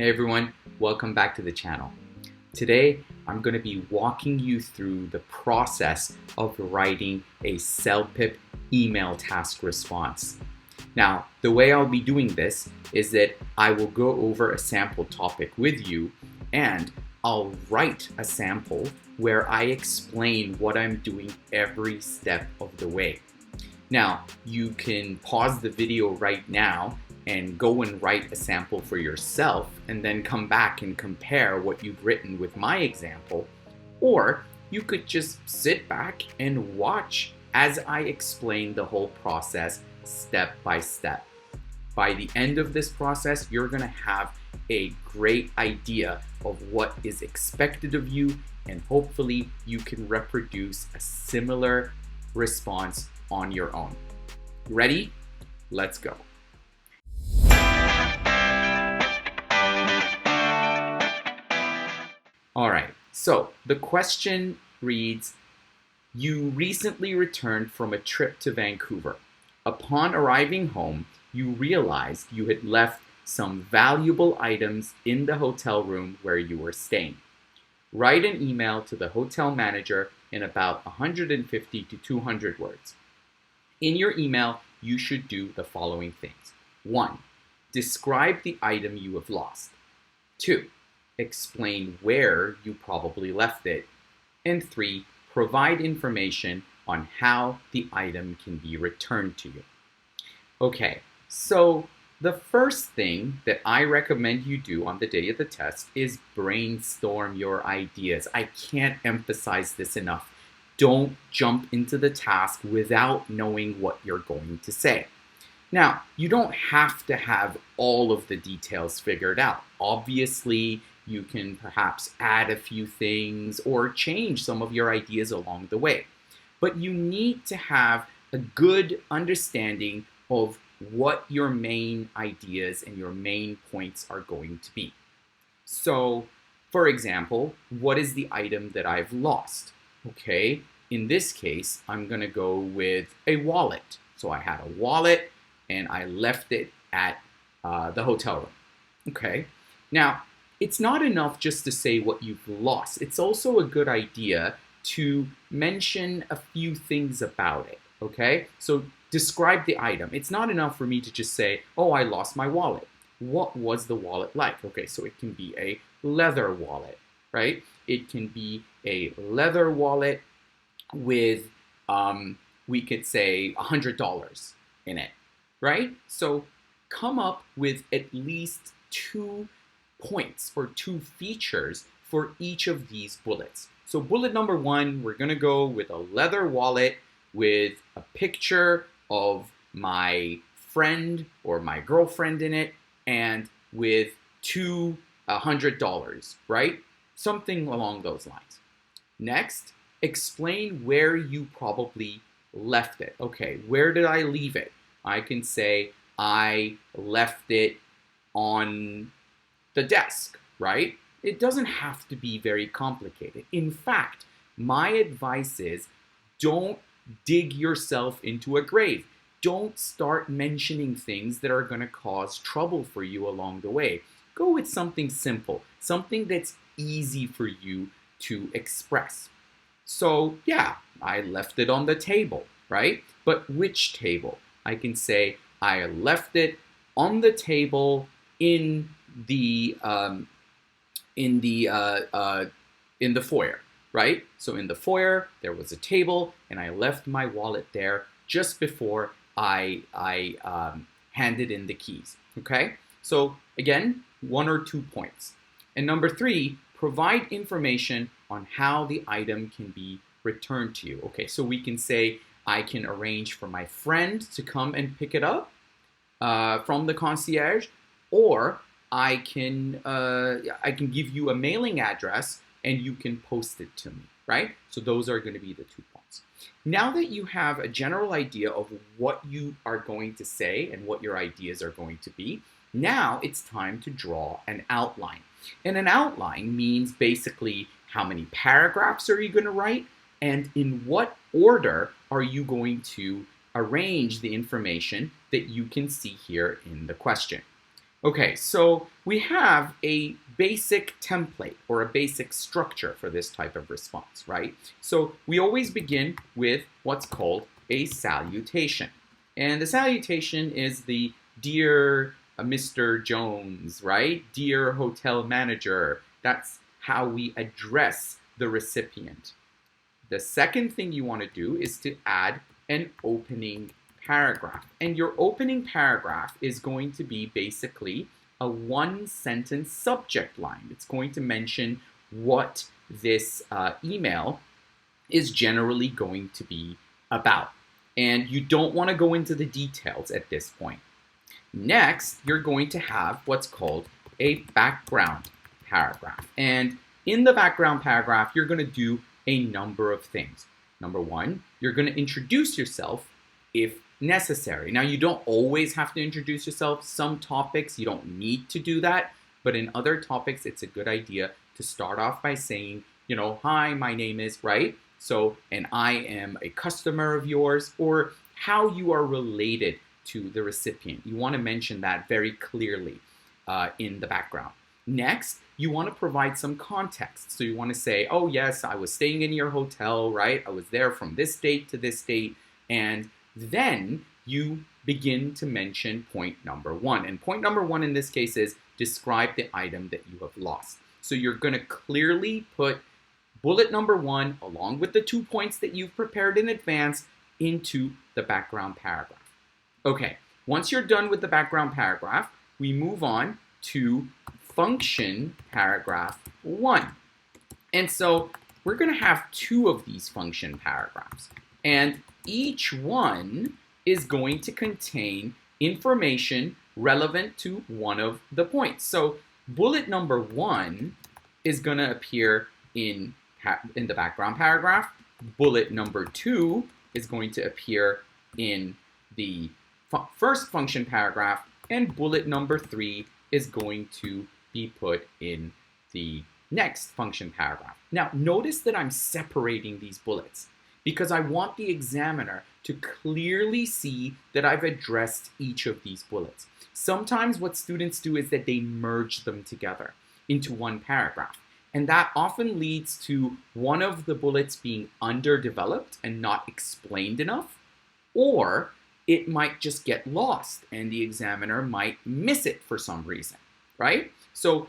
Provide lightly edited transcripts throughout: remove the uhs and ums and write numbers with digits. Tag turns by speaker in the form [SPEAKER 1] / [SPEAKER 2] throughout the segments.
[SPEAKER 1] Hey everyone, welcome back to the channel. Today, I'm going to be walking you through the process of writing a CELPIP email task response. Now, the way I'll be doing this is that I will go over a sample topic with you and I'll write a sample where I explain what I'm doing every step of the way. Now, you can pause the video right now and go and write a sample for yourself and then come back and compare what you've written with my example. Or you could just sit back and watch as I explain the whole process step by step. By the end of this process, you're going to have a great idea of what is expected of you, and hopefully you can reproduce a similar response on your own. Ready? Let's go. All right, so the question reads, you recently returned from a trip to Vancouver. Upon arriving home, you realized you had left some valuable items in the hotel room where you were staying. Write an email to the hotel manager in about 150 to 200 words. In your email, you should do the following things. 1. Describe the item you have lost. 2. Explain where you probably left it. And 3. Provide information on how the item can be returned to you. Okay, so the first thing that I recommend you do on the day of the test is brainstorm your ideas. I can't emphasize this enough. Don't jump into the task without knowing what you're going to say. Now, you don't have to have all of the details figured out. Obviously, you can perhaps add a few things or change some of your ideas along the way. But you need to have a good understanding of what your main ideas and your main points are going to be. So, for example, what is the item that I've lost? Okay, in this case, I'm going to go with a wallet. So I had a wallet and I left it at the hotel room. Okay, now it's not enough just to say what you've lost. It's also a good idea to mention a few things about it. Okay, so describe the item. It's not enough for me to just say, oh, I lost my wallet. What was the wallet like? Okay, so it can be a leather wallet, right? It can be a leather wallet with, we could say $100 in it, right? So come up with at least 2 points or 2 features for each of these bullets. So bullet number 1, we're gonna go with a leather wallet with a picture of my friend or my girlfriend in it and with $200, right? Something along those lines. Next, explain where you probably left it. Okay, where did I leave it? I can say I left it on the desk, right? It doesn't have to be very complicated. In fact, my advice is don't dig yourself into a grave. Don't start mentioning things that are going to cause trouble for you along the way. Go with something simple, something that's easy for you to express. So yeah, I left it on the table, right? But which table? I can say I left it on the table in the foyer, right? So in the foyer, there was a table, and I left my wallet there just before I handed in the keys. Okay, so again, 1 or 2 points. And number 3, provide information on how the item can be returned to you. Okay, so we can say I can arrange for my friend to come and pick it up from the concierge, or I can give you a mailing address and you can post it to me, right? So those are going to be the 2 points. Now that you have a general idea of what you are going to say and what your ideas are going to be, now it's time to draw an outline. And an outline means basically how many paragraphs are you going to write and in what order are you going to arrange the information that you can see here in the question. Okay, so we have a basic template or a basic structure for this type of response, right? So we always begin with what's called a salutation. And the salutation is the dear Mr. Jones, right? Dear hotel manager. That's how we address the recipient. The second thing you want to do is to add an opening paragraph. And your opening paragraph is going to be basically a one-sentence subject line. It's going to mention what this email is generally going to be about. And you don't want to go into the details at this point. Next, you're going to have what's called a background paragraph. And in the background paragraph, you're going to do a number of things. Number one, you're going to introduce yourself if necessary. Now, you don't always have to introduce yourself. Some topics, you don't need to do that. But in other topics, it's a good idea to start off by saying, hi, my name is, right? So, and I am a customer of yours, or how you are related to the recipient. You want to mention that very clearly in the background. Next, you want to provide some context. So you want to say, oh yes, I was staying in your hotel, right? I was there from this date to this date. And then you begin to mention point number one. And point number one in this case is describe the item that you have lost. So you're going to clearly put bullet number one along with the 2 points that you've prepared in advance into the background paragraph. Okay, once you're done with the background paragraph, we move on to function paragraph 1. And so we're going to have 2 of these function paragraphs. And each one is going to contain information relevant to one of the points. So bullet number 1 is going to appear in the background paragraph. Bullet number 2 is going to appear in the first function paragraph, and bullet number 3 is going to be put in the next function paragraph. Now, notice that I'm separating these bullets because I want the examiner to clearly see that I've addressed each of these bullets. Sometimes what students do is that they merge them together into one paragraph. And that often leads to one of the bullets being underdeveloped and not explained enough, or it might just get lost and the examiner might miss it for some reason, right? So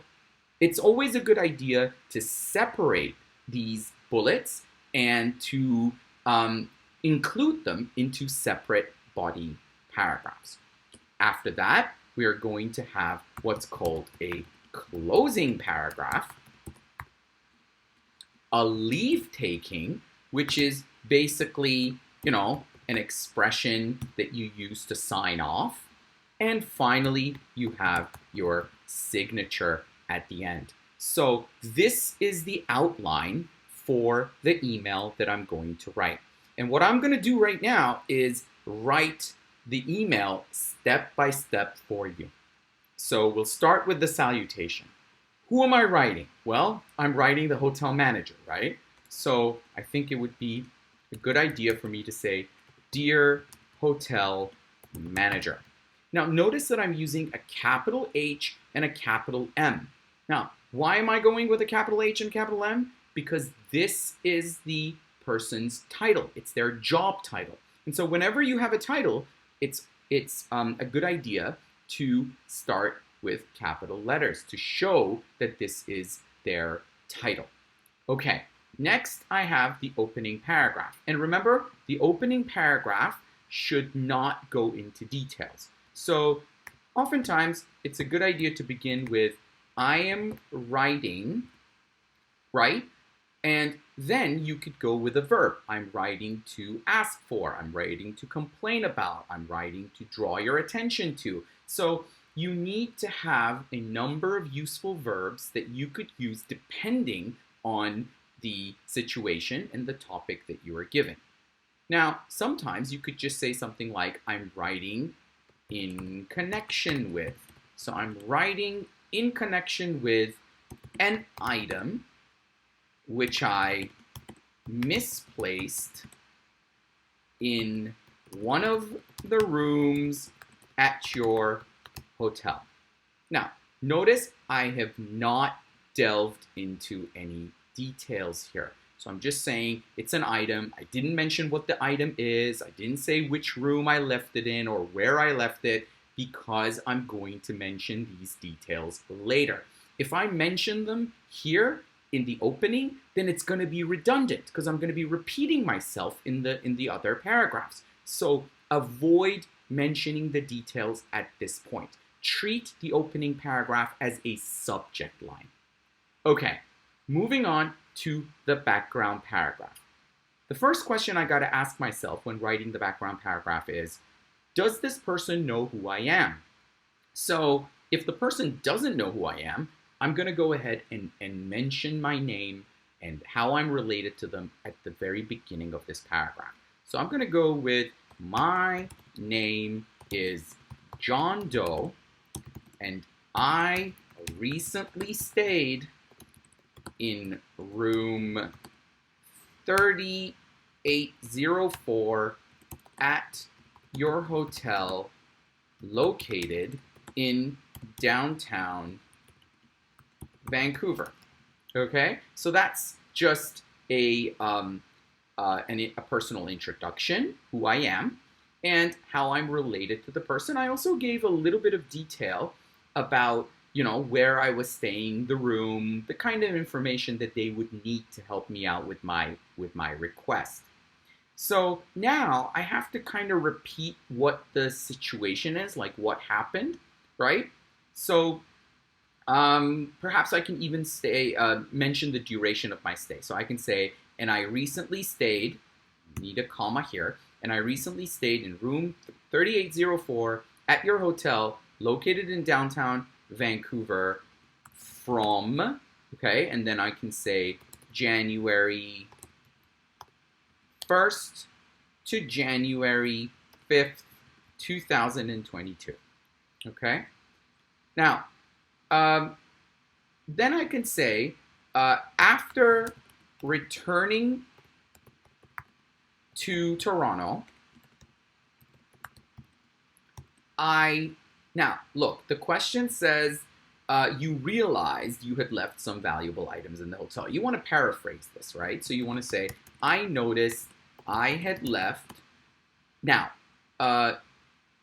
[SPEAKER 1] it's always a good idea to separate these bullets and to include them into separate body paragraphs. After that, we are going to have what's called a closing paragraph, a leave taking, which is basically, an expression that you use to sign off. And finally, you have your signature at the end. So this is the outline for the email that I'm going to write. And what I'm going to do right now is write the email step by step for you. So we'll start with the salutation. Who am I writing? Well, I'm writing the hotel manager, right? So I think it would be a good idea for me to say, Dear hotel manager. Now, notice that I'm using a capital H and a capital M. Now, why am I going with a capital H and capital M? Because this is the person's title. It's their job title. And so whenever you have a title, it's a good idea to start with capital letters to show that this is their title. Okay, next I have the opening paragraph. And remember, the opening paragraph should not go into details. So oftentimes it's a good idea to begin with, I am writing, right? And then you could go with a verb. I'm writing to ask for, I'm writing to complain about, I'm writing to draw your attention to. So you need to have a number of useful verbs that you could use depending on the situation and the topic that you are given. Now, sometimes you could just say something like, I'm writing in connection with. So I'm writing in connection with an item which I misplaced in one of the rooms at your hotel. Now, notice I have not delved into any details here. So I'm just saying it's an item. I didn't mention what the item is. I didn't say which room I left it in or where I left it because I'm going to mention these details later. If I mention them here in the opening, then it's going to be redundant because I'm going to be repeating myself in the other paragraphs. So avoid mentioning the details at this point. Treat the opening paragraph as a subject line. Okay, moving on to the background paragraph. The first question I got to ask myself when writing the background paragraph is, does this person know who I am? So if the person doesn't know who I am, I'm going to go ahead and mention my name and how I'm related to them at the very beginning of this paragraph. So I'm going to go with, my name is John Doe, and I recently stayed in room 3804 at your hotel located in downtown Vancouver. Okay, so that's just a personal introduction, who I am, and how I'm related to the person. I also gave a little bit of detail about, where I was staying, the room, the kind of information that they would need to help me out with my request. So now I have to kind of repeat what the situation is, like what happened, right? So perhaps I can even mention the duration of my stay. So I can say, and I recently stayed, need a comma here, and I recently stayed in room 3804 at your hotel located in downtown Vancouver from, okay, and then I can say January 1st to January 5th, 2022, okay? Now, then I can say, after returning to Toronto, now look, the question says, you realized you had left some valuable items in the hotel. You want to paraphrase this, right? So you want to say, I noticed I had left. Now,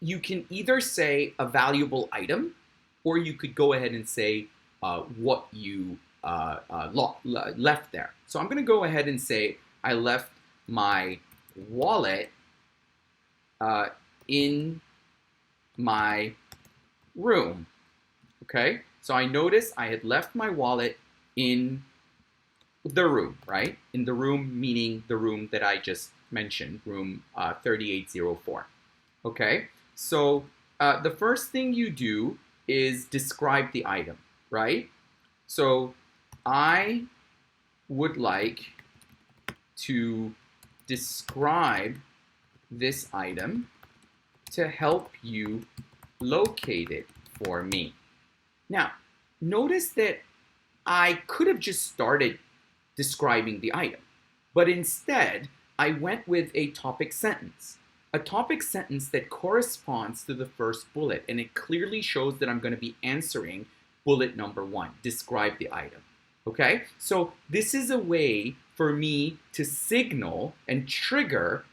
[SPEAKER 1] you can either say a valuable item, or you could go ahead and say what you left there. So I'm going to go ahead and say I left my wallet in my room. Okay, so I noticed I had left my wallet in the room, right? In the room, meaning the room that I just mentioned, room 3804. Okay, so the first thing you do is describe the item, right? So I would like to describe this item to help you locate it for me. Now, notice that I could have just started describing the item, but instead I went with a topic sentence. A topic sentence that corresponds to the first bullet, and it clearly shows that I'm going to be answering bullet number 1, describe the item. Okay, so this is a way for me to signal and trigger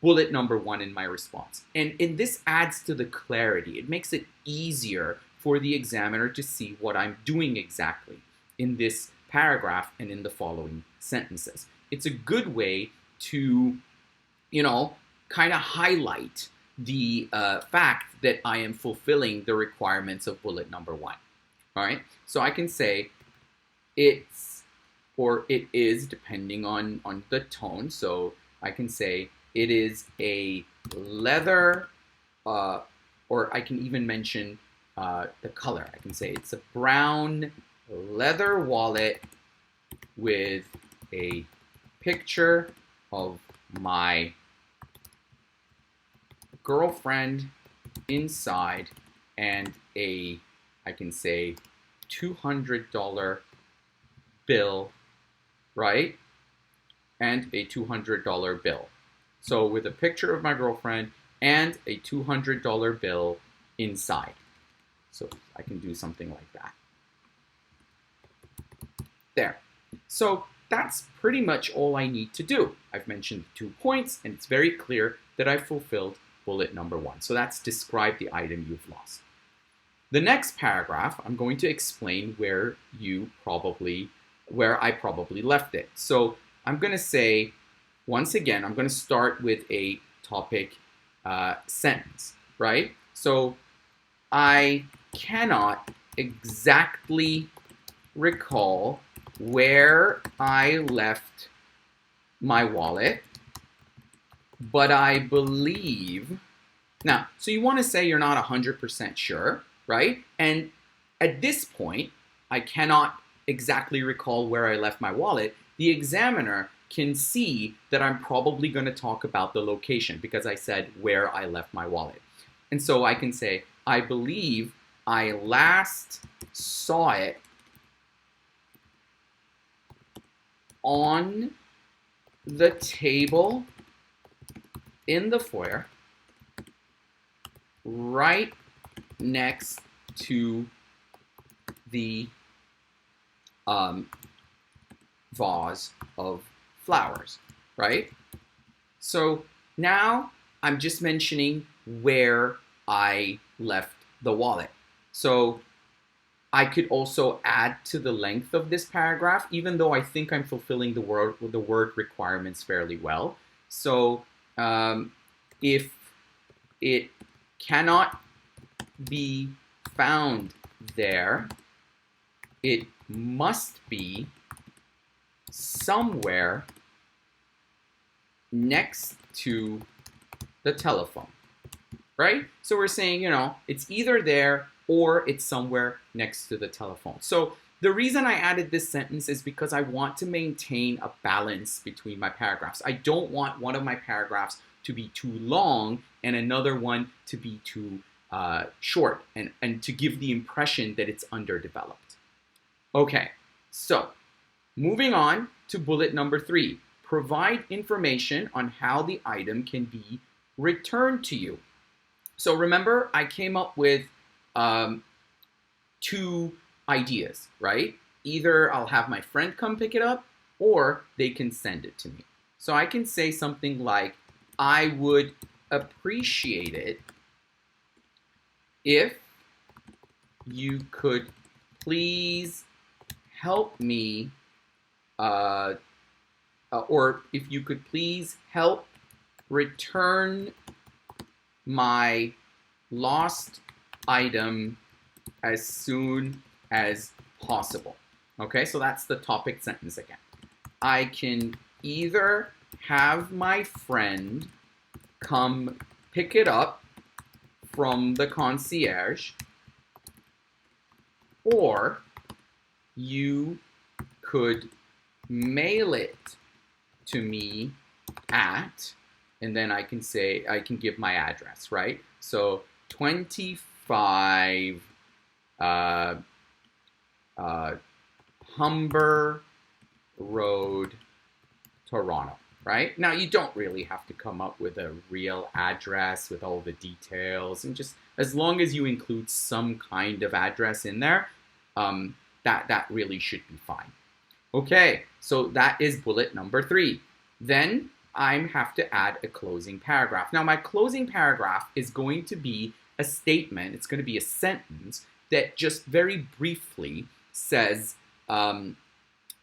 [SPEAKER 1] bullet number 1 in my response. And this adds to the clarity. It makes it easier for the examiner to see what I'm doing exactly in this paragraph and in the following sentences. It's a good way to, kind of highlight the fact that I am fulfilling the requirements of bullet number 1. All right, so I can say it's, or it is, depending on the tone. So I can say it is a leather, or I can even mention the color. I can say it's a brown leather wallet with a picture of my girlfriend inside and I can say $200 bill, right? And a $200 bill. So with a picture of my girlfriend and a $200 bill inside. So I can do something like that. There. So that's pretty much all I need to do. I've mentioned 2 points, and it's very clear that I've fulfilled bullet number 1. So that's describe the item you've lost. The next paragraph, I'm going to explain where I probably left it. So I'm going to say, once again, I'm going to start with a topic sentence, right? So I cannot exactly recall where I left my wallet, but I believe. Now, so you want to say you're not 100% sure, right? And at this point, I cannot exactly recall where I left my wallet. The examiner can see that I'm probably going to talk about the location because I said where I left my wallet. And so I can say, I believe I last saw it on the table in the foyer right next to the vase of flowers, right? So now I'm just mentioning where I left the wallet. So I could also add to the length of this paragraph, even though I think I'm fulfilling the word requirements fairly well. So if it cannot be found there, it must be somewhere next to the telephone, right? So we're saying, you know, it's either there or it's somewhere next to the telephone. So the reason I added this sentence is because I want to maintain a balance between my paragraphs. I don't want one of my paragraphs to be too long and another one to be too short and to give the impression that it's underdeveloped. Okay, so moving on to bullet number 3. Provide information on how the item can be returned to you. So remember, I came up with 2 ideas, right? Either I'll have my friend come pick it up or they can send it to me. So I can say something like, I would appreciate it if you could please help me, or if you could please help return my lost item as soon as possible. Okay, so that's the topic sentence again. I can either have my friend come pick it up from the concierge, or you could mail it to me at, and then I can say, I can give my address, right? So 25 Humber Road, Toronto, right? Now, you don't really have to come up with a real address with all the details, and just as long as you include some kind of address in there, that really should be fine. Okay, so that is bullet number 3. Then I have to add a closing paragraph. Now, my closing paragraph is going to be a statement. It's going to be a sentence that just very briefly says,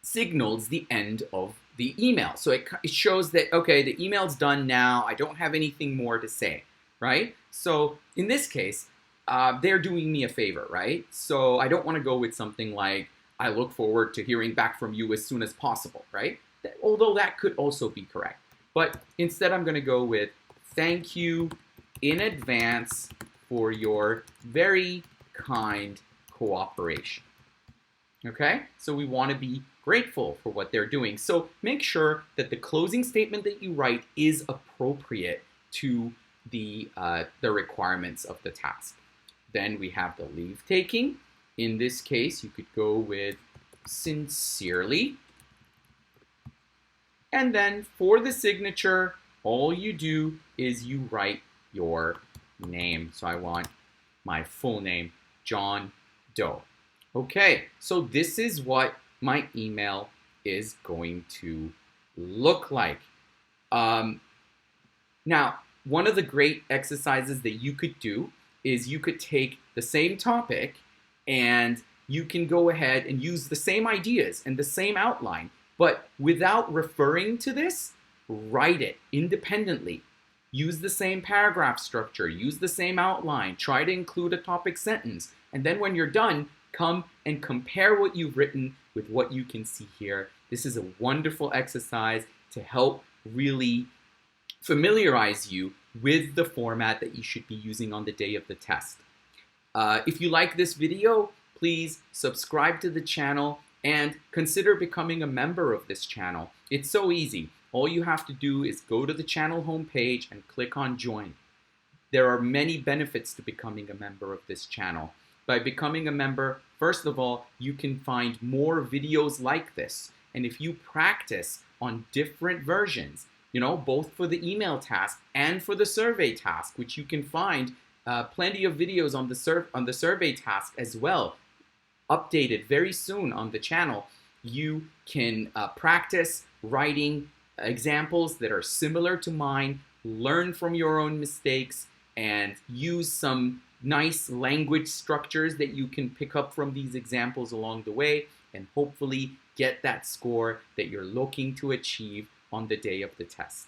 [SPEAKER 1] signals the end of the email. So it shows that, okay, the email's done now. I don't have anything more to say, right? So in this case, they're doing me a favor, right? So I don't want to go with something like, I look forward to hearing back from you as soon as possible, right? Although that could also be correct. But instead, I'm going to go with, thank you in advance for your very kind cooperation. Okay? So we want to be grateful for what they're doing. So make sure that the closing statement that you write is appropriate to the requirements of the task. Then we have the leave taking. In this case, you could go with sincerely. And then for the signature, all you do is you write your name. So I want my full name John Doe. Okay, so this is what my email is going to look like. Now, one of the great exercises that you could do is you could take the same topic and you can go ahead and use the same ideas and the same outline, but without referring to this, write it independently. Use the same paragraph structure, use the same outline, try to include a topic sentence, and then when you're done, come and compare what you've written with what you can see here. This is a wonderful exercise to help really familiarize you with the format that you should be using on the day of the test. If you like this video, please subscribe to the channel and consider becoming a member of this channel. It's so easy. All you have to do is go to the channel homepage and click on join. There are many benefits to becoming a member of this channel. By becoming a member, first of all, you can find more videos like this. And if you practice on different versions, both for the email task and for the survey task, which you can find plenty of videos on the survey task as well, updated very soon on the channel. You can practice writing examples that are similar to mine, learn from your own mistakes, and use some nice language structures that you can pick up from these examples along the way, and hopefully get that score that you're looking to achieve on the day of the test.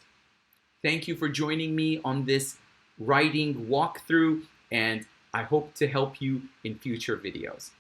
[SPEAKER 1] Thank you for joining me on this writing walkthrough, and I hope to help you in future videos.